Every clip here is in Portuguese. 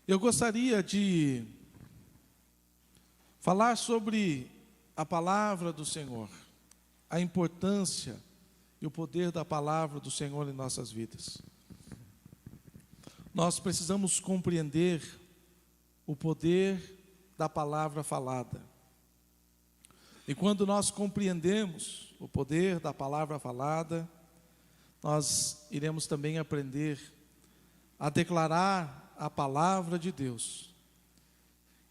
Eu gostaria de falar sobre a palavra do Senhor, a importância e o poder da palavra do Senhor em nossas vidas. Nós precisamos compreender o poder da palavra falada. E quando nós compreendemos o poder da palavra falada, nós iremos também aprender a declarar a palavra de Deus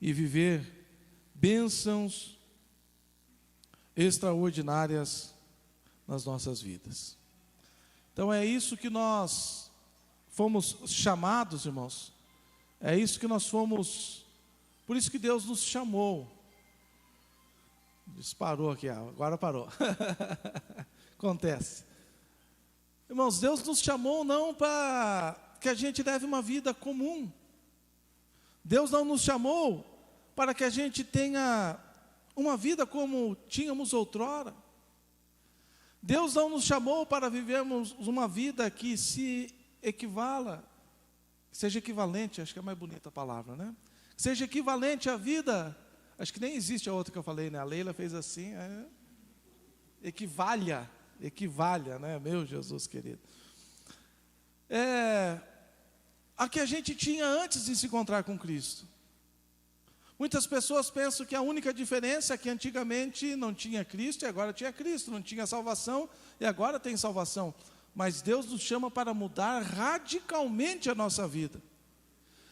e viver bênçãos extraordinárias nas nossas vidas. Então é isso que nós fomos chamados, irmãos. É isso que nós fomos, por isso que Deus nos chamou. Disparou aqui, agora parou. Acontece. Irmãos, Deus nos chamou não para que a gente leve uma vida comum. Deus não nos chamou para que a gente tenha uma vida como tínhamos outrora. Deus não nos chamou para vivermos uma vida que se equivala, seja equivalente, acho que é mais bonita a palavra, né? Seja equivalente à vida, acho que nem existe a outra que eu falei, né? A Leila fez assim, equivalha, né? Meu Jesus querido. A que a gente tinha antes de se encontrar com Cristo. Muitas pessoas pensam que a única diferença é que antigamente não tinha Cristo e agora tinha Cristo, não tinha salvação e agora tem salvação. Mas Deus nos chama para mudar radicalmente a nossa vida.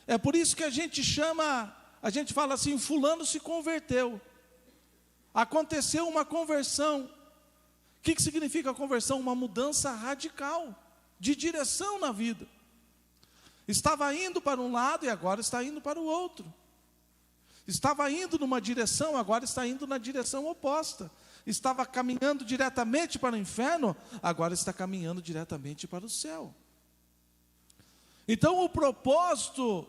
É por isso que a gente fala assim, fulano se converteu. Aconteceu uma conversão. O que significa a conversão? Uma mudança radical de direção na vida. Estava indo para um lado e agora está indo para o outro. Estava indo numa direção, agora está indo na direção oposta. Estava caminhando diretamente para o inferno, agora está caminhando diretamente para o céu. Então o propósito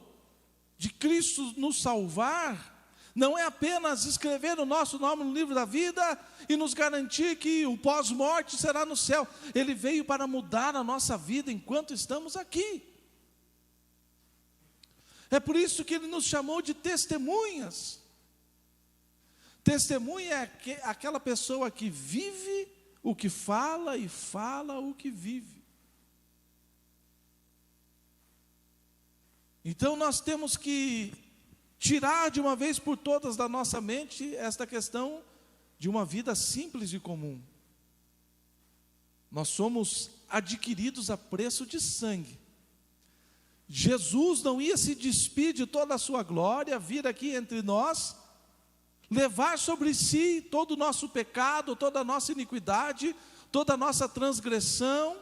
de Cristo nos salvar não é apenas escrever o nosso nome no livro da vida e nos garantir que o pós-morte será no céu. Ele veio para mudar a nossa vida enquanto estamos aqui. É por isso que Ele nos chamou de testemunhas. Testemunha é aquela pessoa que vive o que fala e fala o que vive. Então nós temos que tirar de uma vez por todas da nossa mente esta questão de uma vida simples e comum. Nós somos adquiridos a preço de sangue. Jesus não ia se despir de toda a sua glória, vir aqui entre nós, levar sobre si todo o nosso pecado, toda a nossa iniquidade, toda a nossa transgressão,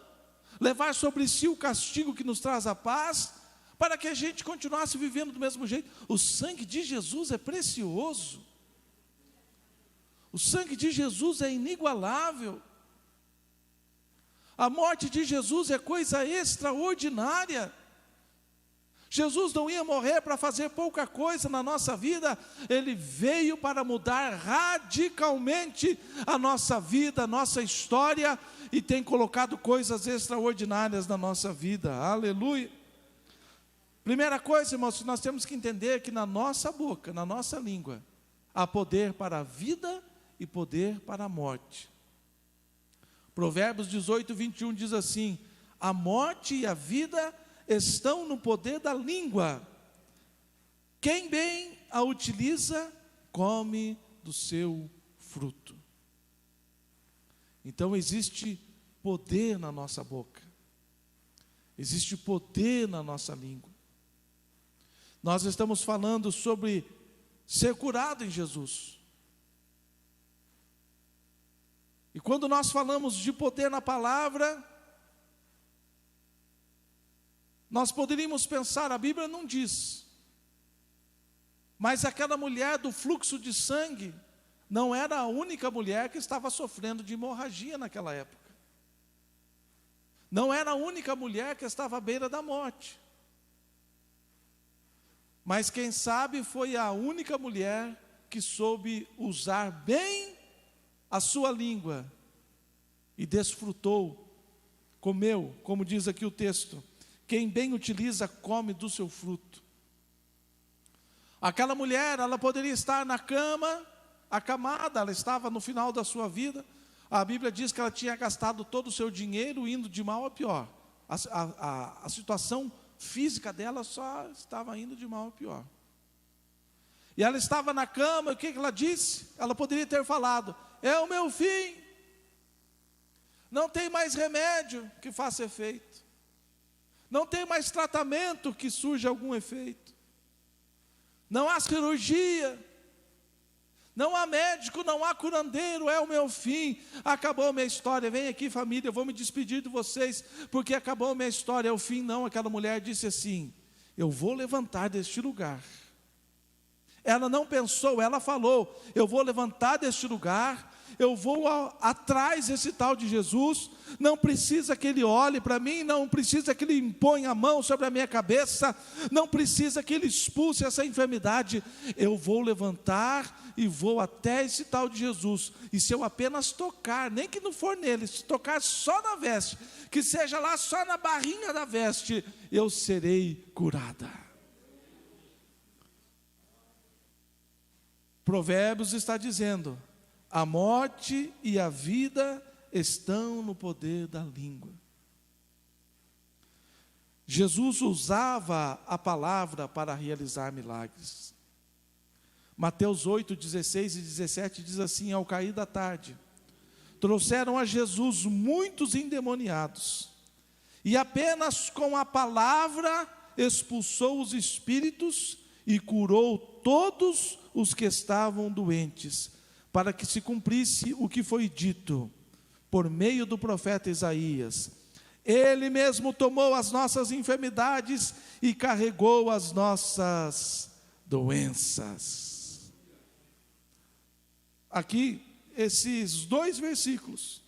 levar sobre si o castigo que nos traz a paz, para que a gente continuasse vivendo do mesmo jeito. O sangue de Jesus é precioso. O sangue de Jesus é inigualável. A morte de Jesus é coisa extraordinária. Jesus não ia morrer para fazer pouca coisa na nossa vida. Ele veio para mudar radicalmente a nossa vida, a nossa história, e tem colocado coisas extraordinárias na nossa vida. Aleluia. Primeira coisa, irmãos, nós temos que entender que na nossa boca, na nossa língua, há poder para a vida e poder para a morte. Provérbios 18, 21 diz assim: a morte e a vida estão no poder da língua. Quem bem a utiliza, come do seu fruto. Então existe poder na nossa boca. Existe poder na nossa língua. Nós estamos falando sobre ser curado em Jesus. E quando nós falamos de poder na palavra, nós poderíamos pensar, a Bíblia não diz, mas aquela mulher do fluxo de sangue não era a única mulher que estava sofrendo de hemorragia naquela época. Não era a única mulher que estava à beira da morte. Mas quem sabe foi a única mulher que soube usar bem a sua língua e desfrutou, comeu, como diz aqui o texto, quem bem utiliza come do seu fruto. Aquela mulher, ela poderia estar na cama, acamada, ela estava no final da sua vida. A Bíblia diz que ela tinha gastado todo o seu dinheiro indo de mal a pior. A situação física dela só estava indo de mal a pior. E ela estava na cama, e o que ela disse? Ela poderia ter falado: é o meu fim, não tem mais remédio que faça efeito, não tem mais tratamento que surja algum efeito, não há cirurgia, não há médico, não há curandeiro, é o meu fim, acabou a minha história. Vem aqui, família, eu vou me despedir de vocês, porque acabou a minha história, é o fim. Não, aquela mulher disse assim: eu vou levantar deste lugar. Ela não pensou, ela falou: eu vou levantar deste lugar, eu vou atrás desse tal de Jesus. Não precisa que ele olhe para mim, não precisa que ele imponha a mão sobre a minha cabeça, não precisa que ele expulse essa enfermidade. Eu vou levantar e vou até esse tal de Jesus, e se eu apenas tocar, nem que não for nele, se tocar só na veste, que seja lá só na barrinha da veste, eu serei curada. Provérbios está dizendo: a morte e a vida estão no poder da língua. Jesus usava a palavra para realizar milagres. Mateus 8, 16 e 17 diz assim: ao cair da tarde, trouxeram a Jesus muitos endemoniados, e apenas com a palavra expulsou os espíritos e curou todos os que estavam doentes, para que se cumprisse o que foi dito por meio do profeta Isaías: ele mesmo tomou as nossas enfermidades e carregou as nossas doenças. Aqui, esses dois versículos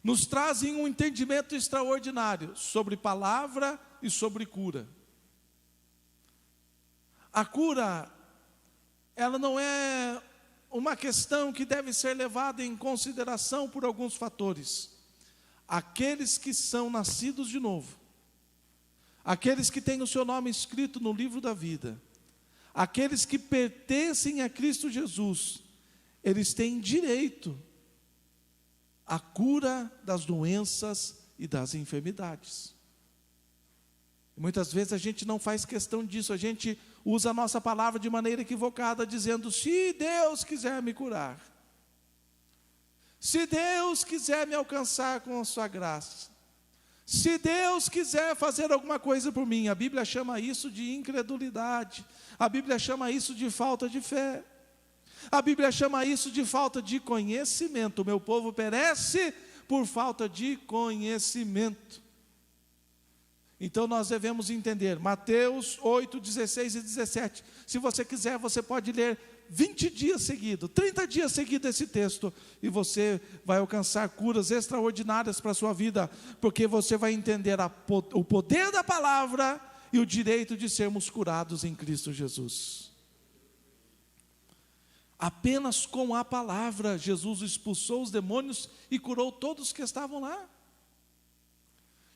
nos trazem um entendimento extraordinário sobre palavra e sobre cura. A cura, ela não é uma questão que deve ser levada em consideração por alguns fatores. Aqueles que são nascidos de novo, aqueles que têm o seu nome escrito no livro da vida, aqueles que pertencem a Cristo Jesus, eles têm direito à cura das doenças e das enfermidades. Muitas vezes a gente não faz questão disso, a gente usa a nossa palavra de maneira equivocada, dizendo: se Deus quiser me curar, se Deus quiser me alcançar com a sua graça, se Deus quiser fazer alguma coisa por mim. A Bíblia chama isso de incredulidade, a Bíblia chama isso de falta de fé, a Bíblia chama isso de falta de conhecimento. O meu povo perece por falta de conhecimento. Então nós devemos entender, Mateus 8, 16 e 17, se você quiser, você pode ler 20 dias seguidos, 30 dias seguidos esse texto, e você vai alcançar curas extraordinárias para a sua vida, porque você vai entender o poder da palavra e o direito de sermos curados em Cristo Jesus. Apenas com a palavra, Jesus expulsou os demônios e curou todos que estavam lá.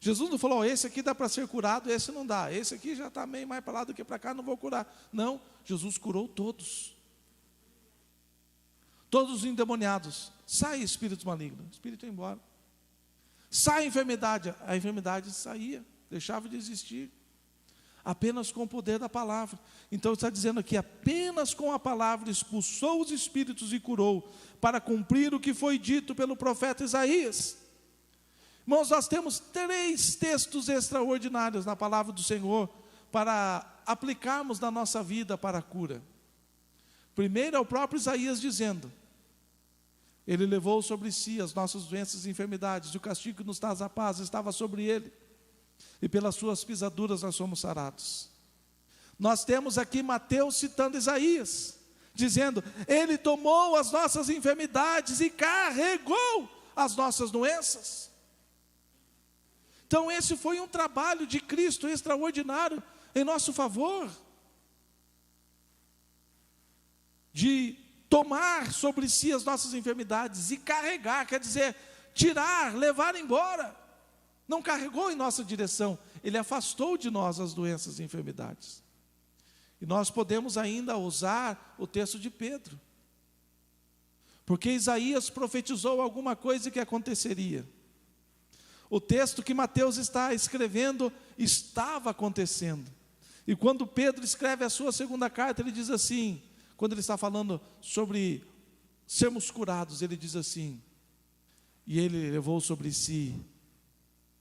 Jesus não falou: esse aqui dá para ser curado, esse não dá, esse aqui já está meio mais para lá do que para cá, não vou curar. Não, Jesus curou todos. Todos os endemoniados: sai espírito maligno, o espírito ia embora. Sai a enfermidade saía, deixava de existir. Apenas com o poder da palavra. Então está dizendo aqui: apenas com a palavra expulsou os espíritos e curou, para cumprir o que foi dito pelo profeta Isaías. Irmãos, nós temos 3 textos extraordinários na palavra do Senhor para aplicarmos na nossa vida para a cura. Primeiro é o próprio Isaías dizendo: ele levou sobre si as nossas doenças e enfermidades, e o castigo que nos traz a paz estava sobre ele, e pelas suas pisaduras nós somos sarados. Nós temos aqui Mateus citando Isaías, dizendo: ele tomou as nossas enfermidades e carregou as nossas doenças. Então esse foi um trabalho de Cristo extraordinário em nosso favor, de tomar sobre si as nossas enfermidades e carregar, quer dizer, tirar, levar embora. Não carregou em nossa direção, ele afastou de nós as doenças e enfermidades. E nós podemos ainda usar o texto de Pedro, porque Isaías profetizou alguma coisa que aconteceria. O texto que Mateus está escrevendo estava acontecendo. E quando Pedro escreve a sua segunda carta, ele diz assim, quando ele está falando sobre sermos curados, ele diz assim: e ele levou sobre si,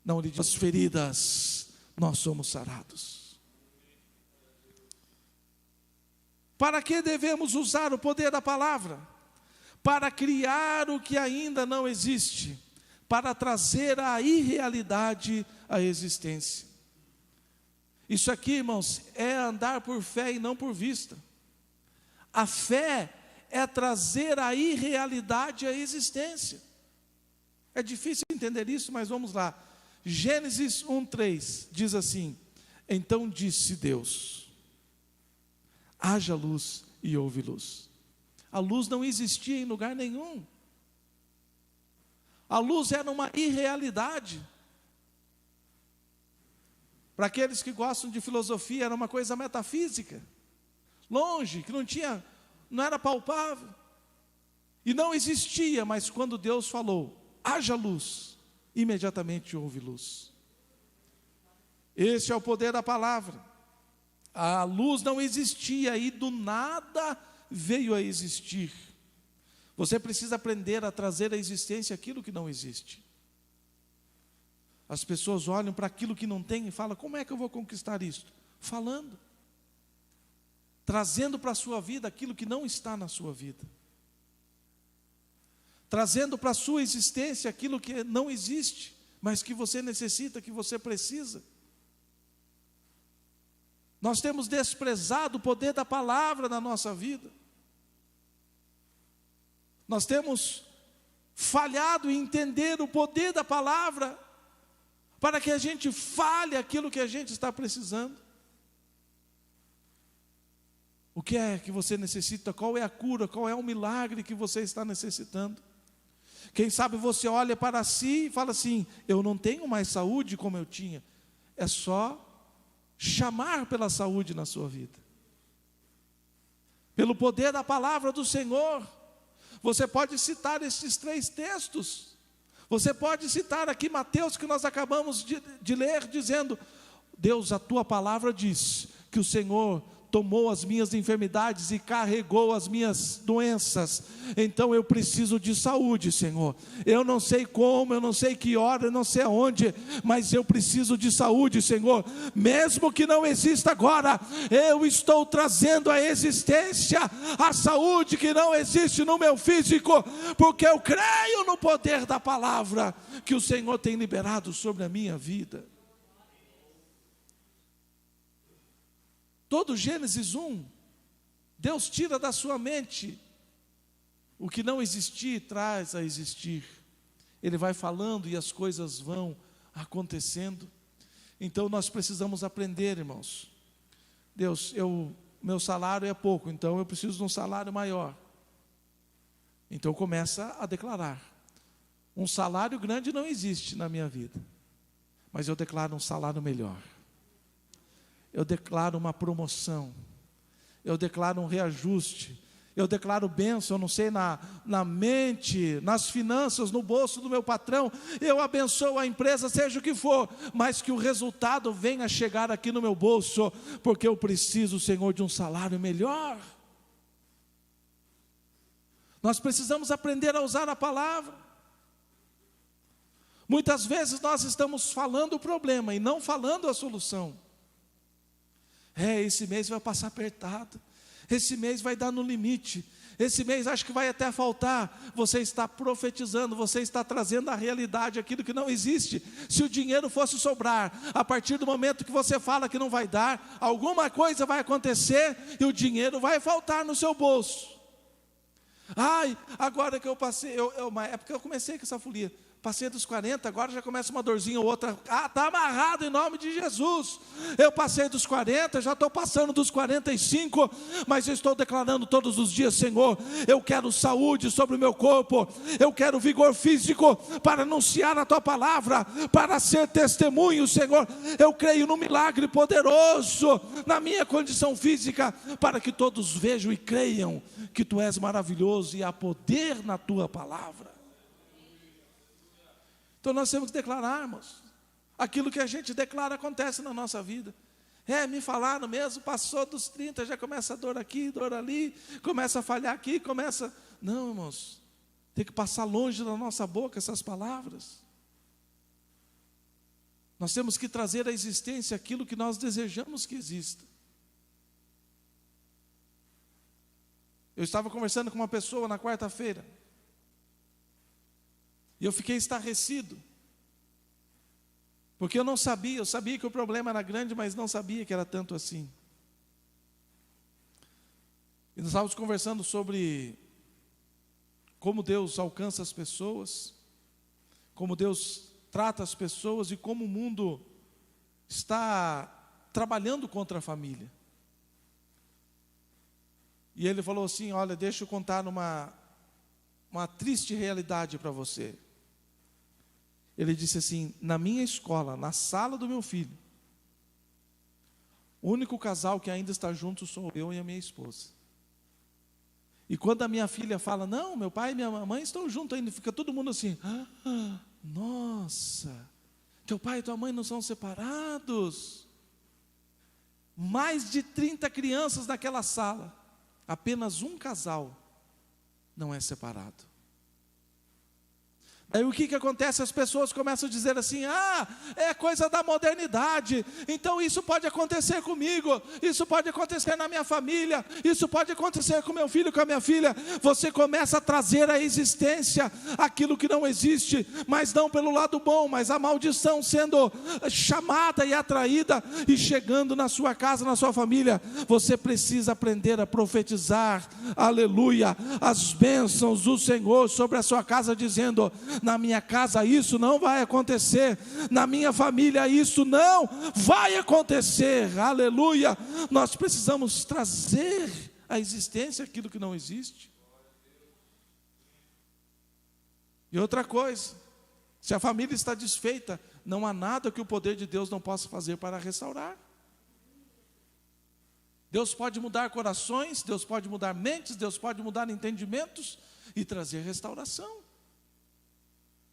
não, ele diz, as feridas, nós somos sarados. Para que devemos usar o poder da palavra? Para criar o que ainda não existe, para trazer a irrealidade à existência. Isso aqui, irmãos, é andar por fé e não por vista. A fé é trazer a irrealidade à existência. É difícil entender isso, mas vamos lá. Gênesis 1:3 diz assim: então disse Deus, haja luz e houve luz. A luz não existia em lugar nenhum. A luz era uma irrealidade. Para aqueles que gostam de filosofia, era uma coisa metafísica, longe, que não era palpável, e não existia. Mas quando Deus falou, haja luz, imediatamente houve luz. Esse é o poder da palavra. A luz não existia e do nada veio a existir. Você precisa aprender a trazer à existência aquilo que não existe. As pessoas olham para aquilo que não tem e falam: como é que eu vou conquistar isso? Falando, trazendo para a sua vida aquilo que não está na sua vida, trazendo para a sua existência aquilo que não existe, mas que você necessita, que você precisa. Nós temos desprezado o poder da palavra na nossa vida. Nós temos falhado em entender o poder da palavra, para que a gente fale aquilo que a gente está precisando. O que é que você necessita? Qual é a cura? Qual é o milagre que você está necessitando? Quem sabe você olha para si e fala assim: eu não tenho mais saúde como eu tinha. É só chamar pela saúde na sua vida, pelo poder da palavra do Senhor. Você pode citar esses 3 textos. Você pode citar aqui Mateus, que nós acabamos de ler, dizendo: Deus, a tua palavra diz que o Senhor tomou as minhas enfermidades e carregou as minhas doenças. Então eu preciso de saúde, Senhor. Eu não sei como, eu não sei que hora, eu não sei aonde, mas eu preciso de saúde, Senhor. Mesmo que não exista agora, eu estou trazendo à existência a saúde que não existe no meu físico, porque eu creio no poder da palavra que o Senhor tem liberado sobre a minha vida. Todo Gênesis 1, Deus tira da sua mente o que não existia e traz a existir. Ele vai falando e as coisas vão acontecendo. Então nós precisamos aprender, irmãos. Deus, meu salário é pouco, então eu preciso de um salário maior. Então começa a declarar: um salário grande não existe na minha vida, mas eu declaro um salário melhor. Eu declaro uma promoção, eu declaro um reajuste, eu declaro bênção, eu não sei, na mente, nas finanças, no bolso do meu patrão. Eu abençoo a empresa, seja o que for, mas que o resultado venha chegar aqui no meu bolso, porque eu preciso, Senhor, de um salário melhor. Nós precisamos aprender a usar a palavra. Muitas vezes nós estamos falando o problema e não falando a solução. Esse mês vai passar apertado, esse mês vai dar no limite, esse mês acho que vai até faltar. Você está profetizando, você está trazendo à realidade aquilo que não existe. Se o dinheiro fosse sobrar, a partir do momento que você fala que não vai dar, alguma coisa vai acontecer e o dinheiro vai faltar no seu bolso. Agora que eu passei, uma época eu comecei com essa folia: Passei dos 40, agora já começa uma dorzinha ou outra. Ah, está amarrado em nome de Jesus. Eu passei dos 40, já estou passando dos 45, mas eu estou declarando todos os dias: Senhor, eu quero saúde sobre o meu corpo, eu quero vigor físico para anunciar a Tua palavra, para ser testemunho, Senhor. Eu creio no milagre poderoso na minha condição física, para que todos vejam e creiam que Tu és maravilhoso e há poder na Tua palavra. Então nós temos que declarar, irmãos. Aquilo que a gente declara acontece na nossa vida. Me falaram mesmo, passou dos 30, já começa a dor aqui, dor ali, começa a falhar aqui, começa... Não, irmãos, tem que passar longe da nossa boca essas palavras. Nós temos que trazer à existência aquilo que nós desejamos que exista. Eu estava conversando com uma pessoa na quarta-feira, e eu fiquei estarrecido, porque eu sabia que o problema era grande, mas não sabia que era tanto assim. E nós estávamos conversando sobre como Deus alcança as pessoas, como Deus trata as pessoas e como o mundo está trabalhando contra a família. E ele falou assim: olha, deixa eu contar uma triste realidade para você. Ele disse assim: na minha escola, na sala do meu filho, o único casal que ainda está junto sou eu e a minha esposa. E quando a minha filha fala: não, meu pai e minha mamãe estão juntos ainda, fica todo mundo assim: nossa, teu pai e tua mãe não são separados. Mais de 30 crianças naquela sala, apenas um casal não é separado. Aí o que acontece? As pessoas começam a dizer assim: é coisa da modernidade, então isso pode acontecer comigo, isso pode acontecer na minha família, isso pode acontecer com meu filho, com a minha filha. Você começa a trazer à existência aquilo que não existe, mas não pelo lado bom, mas a maldição sendo chamada e atraída e chegando na sua casa, na sua família. Você precisa aprender a profetizar, aleluia, as bênçãos do Senhor sobre a sua casa, dizendo: na minha casa isso não vai acontecer, na minha família isso não vai acontecer, aleluia. Nós precisamos trazer à existência aquilo que não existe. E outra coisa, se a família está desfeita, não há nada que o poder de Deus não possa fazer para restaurar. Deus pode mudar corações, Deus pode mudar mentes, Deus pode mudar entendimentos e trazer restauração.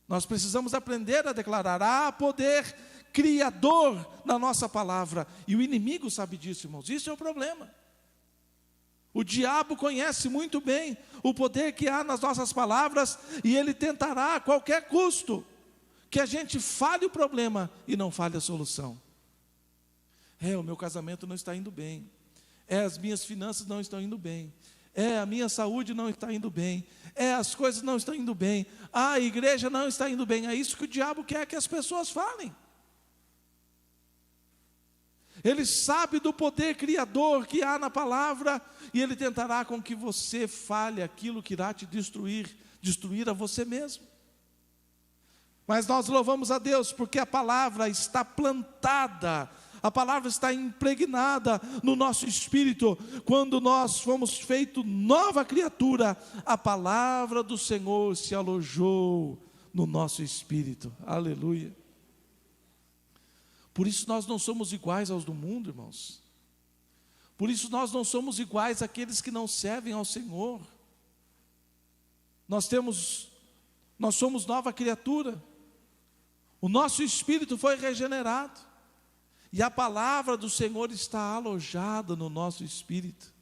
Nós precisamos aprender a declarar: há poder criador na nossa palavra. E o inimigo sabe disso, irmãos. Isso é o problema. O diabo conhece muito bem o poder que há nas nossas palavras, e ele tentará a qualquer custo que a gente fale o problema e não fale a solução. O meu casamento não está indo bem. As minhas finanças não estão indo bem. A minha saúde não está indo bem. As coisas não estão indo bem. A igreja não está indo bem. É isso que o diabo quer que as pessoas falem. Ele sabe do poder criador que há na palavra, e ele tentará com que você fale aquilo que irá te destruir a você mesmo. Mas nós louvamos a Deus porque a palavra está plantada, a palavra está impregnada no nosso espírito. Quando nós fomos feitos nova criatura, a palavra do Senhor se alojou no nosso espírito, aleluia. Por isso nós não somos iguais aos do mundo, irmãos. Por isso nós não somos iguais àqueles que não servem ao Senhor. Nós somos nova criatura. O nosso espírito foi regenerado. E a palavra do Senhor está alojada no nosso espírito.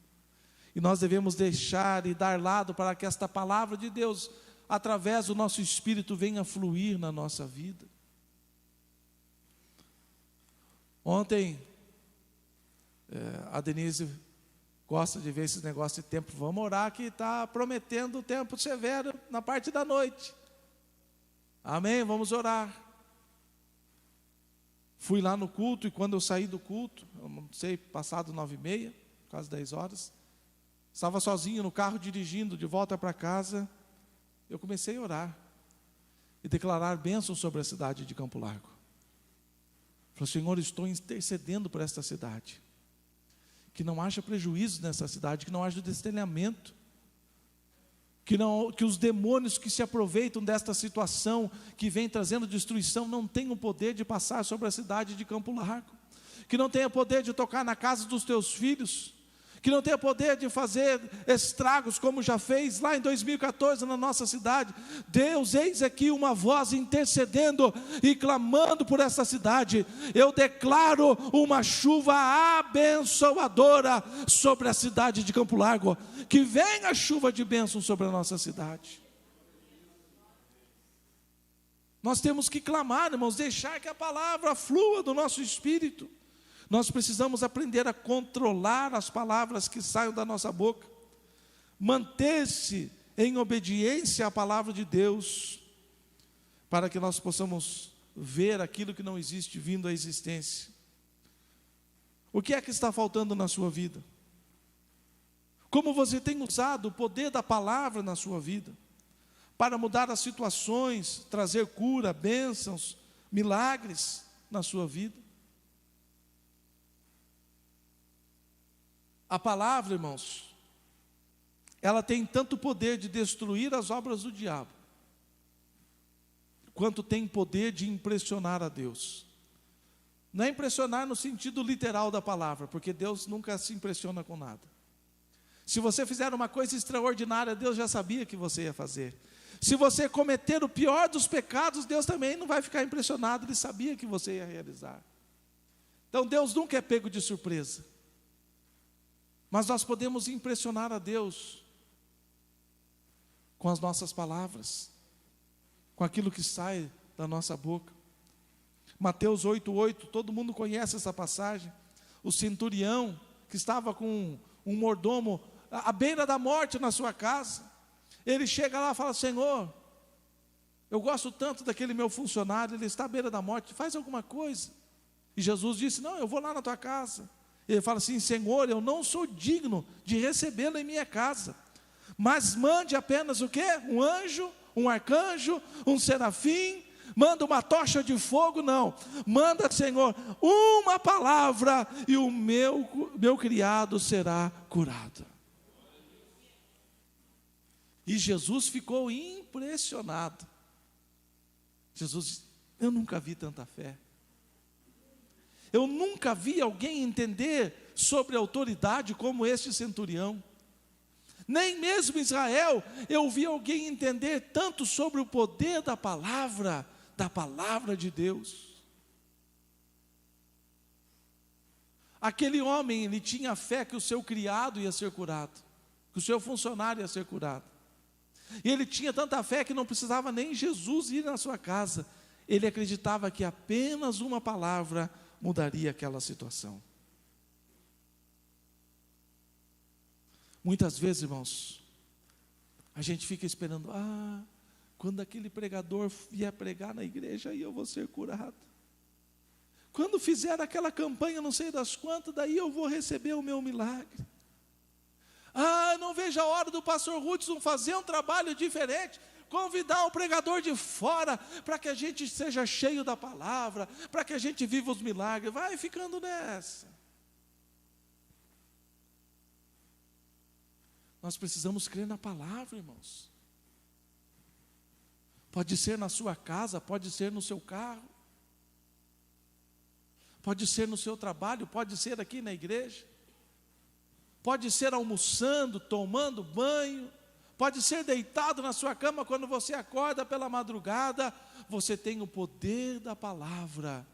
E nós devemos deixar e dar lado para que esta palavra de Deus, através do nosso espírito, venha fluir na nossa vida. Ontem, a Denise gosta de ver esse negócio de tempo. Vamos orar, que está prometendo tempo severo na parte da noite. Amém? Vamos orar. Fui lá no culto, e quando eu saí do culto, eu não sei, passado 9h30, quase 10 horas, estava sozinho no carro dirigindo de volta para casa, eu comecei a orar. e declarar bênção sobre a cidade de Campo Largo. Falou: Senhor, estou intercedendo por esta cidade, que não haja prejuízo nessa cidade, que não haja destelhamento, que os demônios que se aproveitam desta situação, que vem trazendo destruição, não tenham o poder de passar sobre a cidade de Campo Largo, que não tenha poder de tocar na casa dos teus filhos, que não tenha poder de fazer estragos como já fez lá em 2014 na nossa cidade. Deus, eis aqui uma voz intercedendo e clamando por essa cidade. Eu declaro uma chuva abençoadora sobre a cidade de Campo Largo, que venha a chuva de bênção sobre a nossa cidade. Nós temos que clamar, irmãos, deixar que a palavra flua do nosso espírito. Nós precisamos aprender a controlar as palavras que saem da nossa boca, manter-se em obediência à palavra de Deus, para que nós possamos ver aquilo que não existe vindo à existência. O que é que está faltando na sua vida? Como você tem usado o poder da palavra na sua vida, para mudar as situações, trazer cura, bênçãos, milagres na sua vida? A palavra, irmãos, ela tem tanto poder de destruir as obras do diabo, quanto tem poder de impressionar a Deus. Não é impressionar no sentido literal da palavra, porque Deus nunca se impressiona com nada. Se você fizer uma coisa extraordinária, Deus já sabia que você ia fazer. Se você cometer o pior dos pecados, Deus também não vai ficar impressionado, Ele sabia que você ia realizar. Então Deus nunca é pego de surpresa. Mas nós podemos impressionar a Deus com as nossas palavras, com aquilo que sai da nossa boca. Mateus 8:8, todo mundo conhece essa passagem. O centurião que estava com um mordomo à beira da morte na sua casa, ele chega lá e fala: Senhor, eu gosto tanto daquele meu funcionário, ele está à beira da morte, faz alguma coisa. E Jesus disse: não, eu vou lá na tua casa. Ele fala assim: Senhor, eu não sou digno de recebê-lo em minha casa, mas mande apenas o quê? Um anjo, um arcanjo, um serafim, manda uma tocha de fogo? Não, manda, Senhor, uma palavra e o meu criado será curado. E Jesus ficou impressionado. Jesus, eu nunca vi tanta fé. Eu nunca vi alguém entender sobre autoridade como este centurião. Nem mesmo em Israel eu vi alguém entender tanto sobre o poder da palavra de Deus. Aquele homem, ele tinha fé que o seu criado ia ser curado, que o seu funcionário ia ser curado. E ele tinha tanta fé que não precisava nem Jesus ir na sua casa. Ele acreditava que apenas uma palavra mudaria aquela situação. Muitas vezes, irmãos, a gente fica esperando: quando aquele pregador vier pregar na igreja, aí eu vou ser curado. Quando fizer aquela campanha, não sei das quantas, daí eu vou receber o meu milagre. Não vejo a hora do pastor Hudson fazer um trabalho diferente, convidar o pregador de fora, para que a gente seja cheio da palavra, para que a gente viva os milagres. Vai ficando nessa. Nós precisamos crer na palavra, irmãos. Pode ser na sua casa, pode ser no seu carro, pode ser no seu trabalho, pode ser aqui na igreja, pode ser almoçando, tomando banho, pode ser deitado na sua cama quando você acorda pela madrugada. Você tem o poder da palavra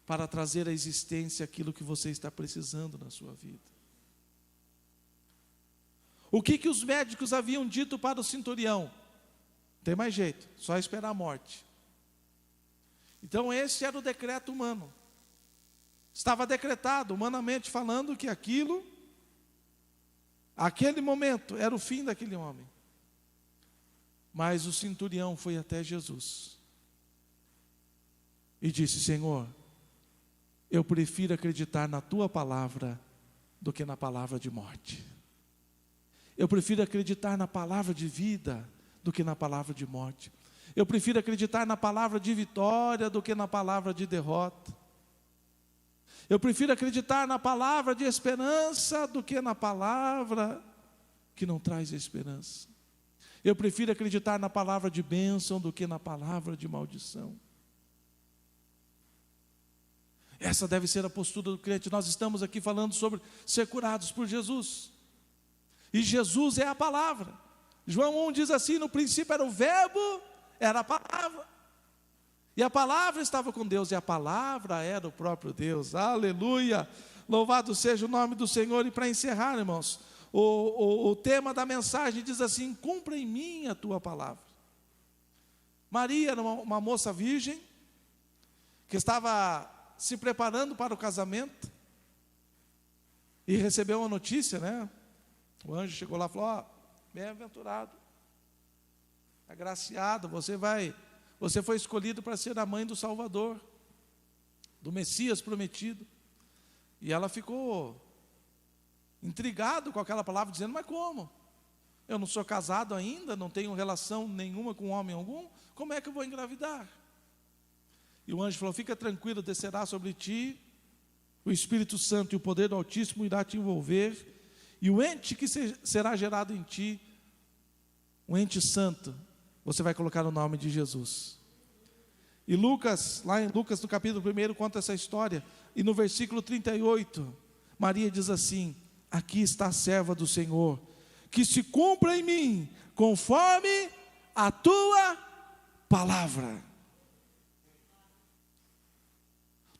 para trazer à existência aquilo que você está precisando na sua vida. O que os médicos haviam dito para o centurião? Não tem mais jeito, só esperar a morte. Então esse era o decreto humano. Estava decretado, humanamente falando, que aquele momento era o fim daquele homem. Mas o centurião foi até Jesus e disse: Senhor, eu prefiro acreditar na tua palavra do que na palavra de morte. Eu prefiro acreditar na palavra de vida do que na palavra de morte. Eu prefiro acreditar na palavra de vitória do que na palavra de derrota. Eu prefiro acreditar na palavra de esperança do que na palavra que não traz esperança. Eu prefiro acreditar na palavra de bênção do que na palavra de maldição. Essa deve ser a postura do crente. Nós estamos aqui falando sobre ser curados por Jesus. E Jesus é a palavra. João 1 diz assim: no princípio era o verbo, era a palavra. E a palavra estava com Deus, e a palavra era o próprio Deus. Aleluia! Louvado seja o nome do Senhor. E para encerrar, irmãos, o tema da mensagem diz assim: cumpra em mim a tua palavra. Maria era uma moça virgem, que estava se preparando para o casamento, e recebeu uma notícia, né? O anjo chegou lá e falou: ó, bem-aventurado, agraciado, você foi escolhido para ser a mãe do Salvador, do Messias prometido. E ela ficou intrigada com aquela palavra, dizendo: mas como? Eu não sou casado ainda, não tenho relação nenhuma com homem algum, como é que eu vou engravidar? E o anjo falou: fica tranquilo, descerá sobre ti o Espírito Santo, e o poder do Altíssimo irá te envolver, e o ente que será gerado em ti, um ente santo, você vai colocar o nome de Jesus. E Lucas, lá em Lucas no capítulo 1, conta essa história, e no versículo 38, Maria diz assim: aqui está a serva do Senhor, que se cumpra em mim, conforme a tua palavra.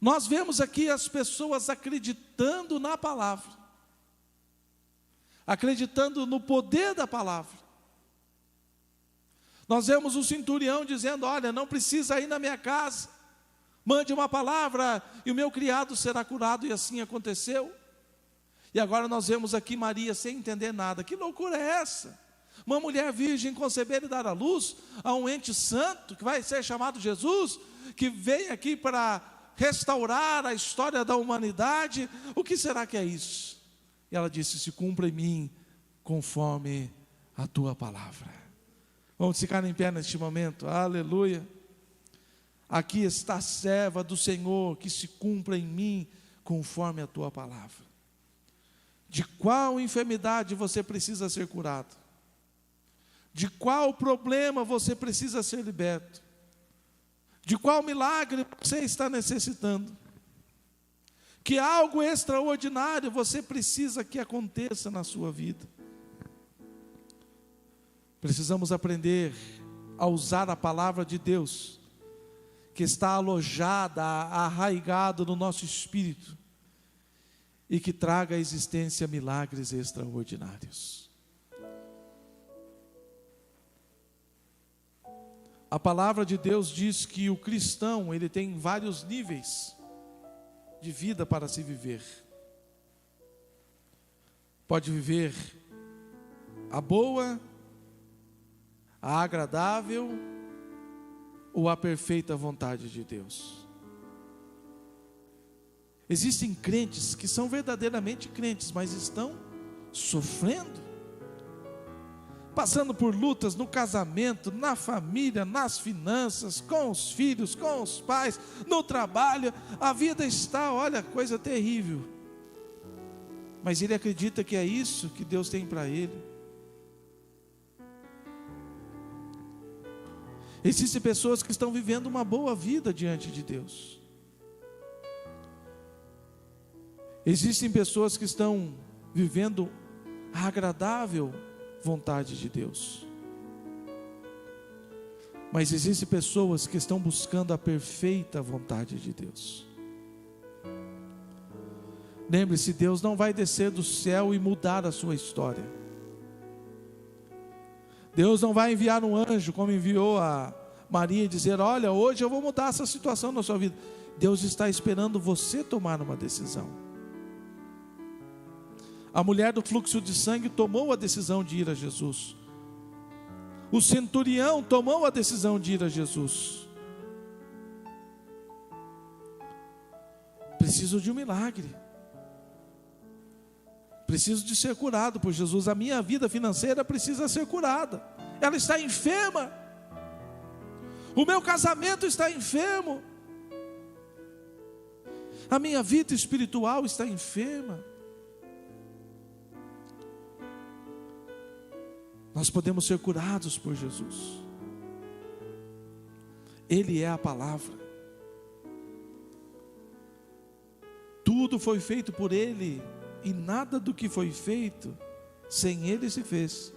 Nós vemos aqui as pessoas acreditando na palavra, acreditando no poder da palavra. Nós vemos o centurião dizendo: olha, não precisa ir na minha casa, mande uma palavra e o meu criado será curado, e assim aconteceu. E agora nós vemos aqui Maria sem entender nada. Que loucura é essa? Uma mulher virgem conceber e dar à luz a um ente santo, que vai ser chamado Jesus, que vem aqui para restaurar a história da humanidade. O que será que é isso? E ela disse: se cumpra em mim conforme a tua palavra. Vamos ficar em pé neste momento. Aleluia. Aqui está a serva do Senhor, que se cumpra em mim conforme a tua palavra. De qual enfermidade você precisa ser curado? De qual problema você precisa ser liberto? De qual milagre você está necessitando? Que algo extraordinário você precisa que aconteça na sua vida? Precisamos aprender a usar a palavra de Deus, que está alojada, arraigada no nosso espírito, e que traga à existência milagres extraordinários. A palavra de Deus diz que o cristão, ele tem vários níveis de vida para se viver. Pode viver a boa, a agradável ou a perfeita vontade de Deus. Existem crentes que são verdadeiramente crentes, mas estão sofrendo, passando por lutas no casamento, na família, nas finanças, com os filhos, com os pais, no trabalho. A vida está, olha, coisa terrível. Mas ele acredita que é isso que Deus tem para ele. Existem pessoas que estão vivendo uma boa vida diante de Deus. Existem pessoas que estão vivendo a agradável vontade de Deus. Mas existem pessoas que estão buscando a perfeita vontade de Deus. Lembre-se, Deus não vai descer do céu e mudar a sua história. Deus não vai enviar um anjo, como enviou a Maria, e dizer: olha, hoje eu vou mudar essa situação na sua vida. Deus está esperando você tomar uma decisão. A mulher do fluxo de sangue tomou a decisão de ir a Jesus. O centurião tomou a decisão de ir a Jesus. Preciso de um milagre. Preciso de ser curado por Jesus. A minha vida financeira precisa ser curada. Ela está enferma. O meu casamento está enfermo. A minha vida espiritual está enferma. Nós podemos ser curados por Jesus. Ele é a palavra. Tudo foi feito por Ele, e nada do que foi feito sem Ele se fez.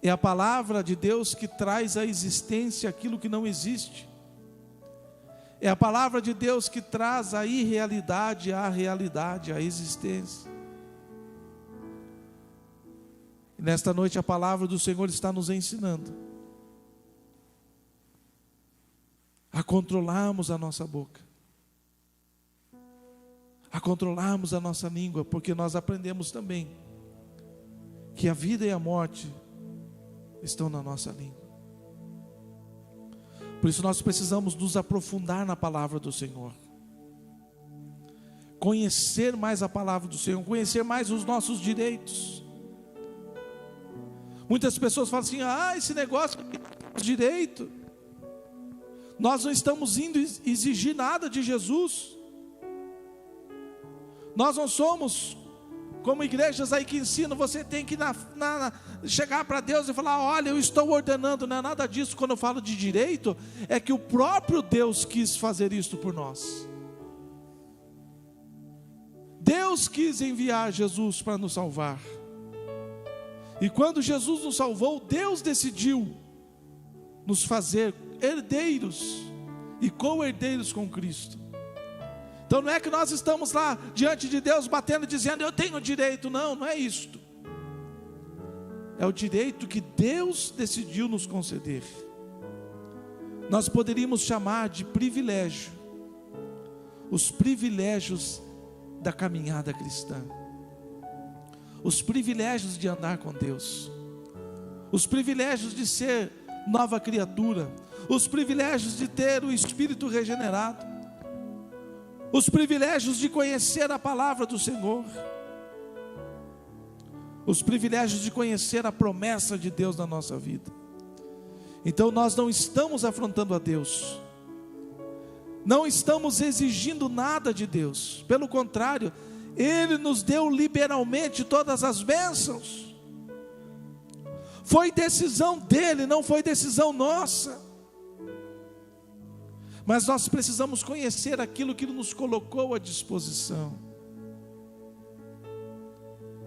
É a palavra de Deus que traz à existência aquilo que não existe. É a palavra de Deus que traz a irrealidade à realidade, à existência. E nesta noite a palavra do Senhor está nos ensinando a controlarmos a nossa boca, a controlarmos a nossa língua, porque nós aprendemos também que a vida e a morte estão na nossa língua. Por isso nós precisamos nos aprofundar na palavra do Senhor, conhecer mais a palavra do Senhor, conhecer mais os nossos direitos. Muitas pessoas falam assim: esse negócio de direito, nós não estamos indo exigir nada de Jesus. Nós não somos como igrejas aí que ensinam, você tem que chegar para Deus e falar: olha, eu estou ordenando. Não é nada disso. Quando eu falo de direito, é que o próprio Deus quis fazer isto por nós. Deus quis enviar Jesus para nos salvar. E quando Jesus nos salvou, Deus decidiu nos fazer herdeiros e co-herdeiros com Cristo. Então não é que nós estamos lá diante de Deus batendo, dizendo: eu tenho direito. Não, não é isto. É o direito que Deus decidiu nos conceder. Nós poderíamos chamar de privilégio, os privilégios da caminhada cristã, os privilégios de andar com Deus, os privilégios de ser nova criatura, os privilégios de ter o espírito regenerado, os privilégios de conhecer a palavra do Senhor, os privilégios de conhecer a promessa de Deus na nossa vida. Então nós não estamos afrontando a Deus, não estamos exigindo nada de Deus, pelo contrário, Ele nos deu liberalmente todas as bênçãos. Foi decisão dEle, não foi decisão nossa. Mas nós precisamos conhecer aquilo que Ele nos colocou à disposição.